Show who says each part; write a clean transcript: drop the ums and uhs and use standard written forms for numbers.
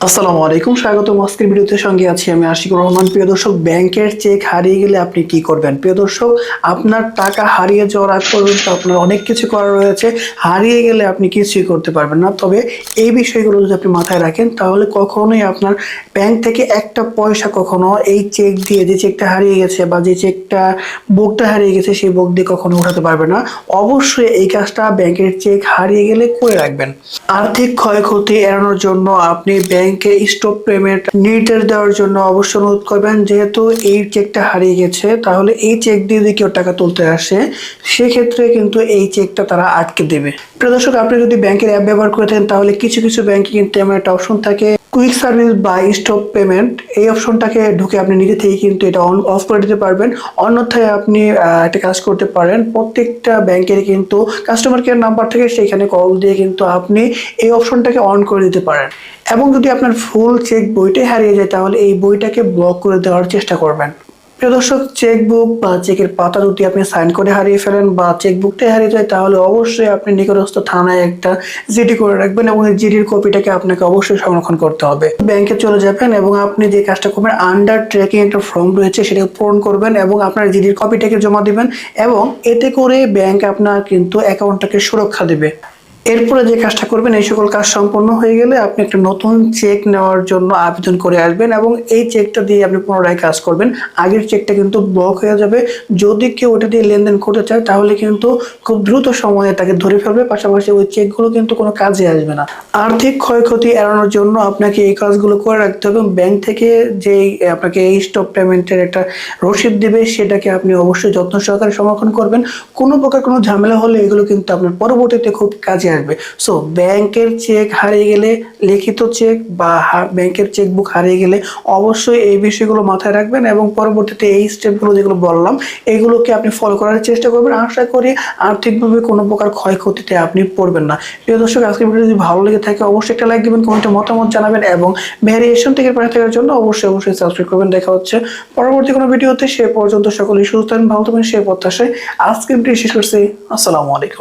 Speaker 1: আসসালামু আলাইকুম, স্বাগতম। আজকের ভিডিওতে সঙ্গে আছি আমি আশিকুর রহমান। প্রিয় দর্শক, ব্যাংকের চেক হারিয়ে গেলে আপনি কি করবেন? প্রিয় দর্শক, আপনার টাকা হারিয়ে যাওয়ার আগ পর্যন্ত আপনার অনেক কিছু করার রয়েছে। হারিয়ে গেলে আপনি কিছুই করতে পারবেন না। তবে এই বিষয়গুলো যদি আপনি মাথায় রাখেন তাহলে কখনোই আপনার ব্যাংক থেকে একটা পয়সা কখনো এই চেক দিয়ে, যে চেকটা হারিয়ে গেছে বা যে চেকটা বুকটা হারিয়ে গেছে সেই বুক দিয়ে কখনো উঠাতে পারবে না। অবশ্যই এই কাজটা ব্যাংকের চেক হারিয়ে গেলে করে রাখবেন। আর্থিক ক্ষয়ক্ষতি এড়ানোর জন্য আপনি ব্যাংকে স্টপ পেমেন্ট নির্দেশ দেওয়ার জন্য অবশ্যই অনুরোধ করবেন। যেহেতু এই চেকটা হারিয়ে গেছে, তাহলে এই চেক দিয়ে যদি কেউ টাকা তুলতে আসে সেক্ষেত্রে কিন্তু এই চেকটা তারা আটকে দেবে। প্রিয় দর্শক, আপনি যদি ব্যাংকের অ্যাপ ব্যবহার করে থাকেন তাহলে কিছু কিছু ব্যাংকে কিন্তু এমন একটা অপশন থাকে, কুইক সার্ভিস বা স্টপ পেমেন্ট। এই অপশনটাকে ঢুকে আপনি নিজে থেকে কিন্তু এটা অন অফ করে দিতে পারবেন। অন্যথায় আপনি একটা কাজ করতে পারেন, প্রত্যেকটা ব্যাংকের কিন্তু কাস্টমার কেয়ার নাম্বার থেকে সেখানে কল দিয়ে কিন্তু আপনি এই অপশনটাকে অন করে দিতে পারেন। এবং যদি আপনার ফুল চেক বইটাই হারিয়ে যায় তাহলে এই বইটাকে ব্লক করে দেওয়ার চেষ্টা করবেন। প্রিয় দর্শক, চেকবুক বা চেকের পাতা যদি আপনি সাইন করে হারিয়ে ফেলেন বা চেকবুকটাই হারিয়ে যায় তাহলে অবশ্যই আপনি নিকটস্থ থানায় একটা জিডি করে রাখবেন এবং এই জিডির কপিটাকে আপনাকে অবশ্যই সংরক্ষণ করতে হবে। ব্যাংকে চলে যাবেন এবং আপনি যে কাজটা করবেন, আন্ডার ট্র্যাকিং একটা ফর্ম রয়েছে সেটাকে পূরণ করবেন এবং আপনার জিডির কপিটাকে জমা দিবেন এবং এতে করে ব্যাংক আপনার কিন্তু অ্যাকাউন্টটাকে সুরক্ষা দেবে। এরপরে যে কাজটা করবেন, এই সকল কাজ সম্পন্ন হয়ে গেলে আপনি একটা নতুন চেক নেওয়ার জন্য আবেদন করে আসবেন এবং এই চেকটা দিয়ে আপনি পুনরায় কাজ করবেন। আগের চেকটা কিন্তু ব্লক হয়ে যাবে। যদি কেউ ওটা দিয়ে লেনদেন করতে চায় তাহলে কিন্তু খুব দ্রুত সময়ে তাকে ধরে ফেলবে, পাশাপাশি ওই চেকগুলো কিন্তু কোনো কাজে আসবে না। আর্থিক ক্ষয়ক্ষতি এড়ানোর জন্য আপনাকে এই কাজগুলো করে রাখতে হবে। ব্যাংক থেকে যেই আপনাকে এই স্টপ পেমেন্টের একটা রসিদ দিবে সেটাকে আপনি অবশ্যই যত্ন সহকারে সংরক্ষণ করবেন। কোনো প্রকার কোনো ঝামেলা হলে এগুলো কিন্তু আপনার পরবর্তীতে খুব কাজে আসবে। সো ব্যাংকের চেক হারিয়ে গেলে, লিখিত চেক বা ব্যাংকের চেকবুক হারিয়ে গেলে অবশ্যই এই বিষয়গুলো মাথায় রাখবেন এবং পরবর্তীতে এই স্টেপগুলো যেগুলো বললাম এগুলোকে আপনি ফলো করার চেষ্টা করবেন। আশা করি আর্থিকভাবে কোনো প্রকার ক্ষয়ক্ষতিতে আপনি পড়বেন না। প্রিয় দর্শক, আজকের ভিডিও যদি ভালো লেগে থাকে অবশ্যই একটা লাইক দিবেন, কমেন্টে মতামত জানাবেন এবং ভ্যারিয়েশন থেকে পাশে থাকার জন্য অবশ্যই সাবস্ক্রাইব করবেন। দেখা হচ্ছে পরবর্তী কোনো ভিডিওতে। সে পর্যন্ত সকলেই সুস্থ থাকবেন, ভালো থাকবেন সেই প্রত্যাশায় আজকের ভিডিও শেষ করছি। আসসালামু আলাইকুম।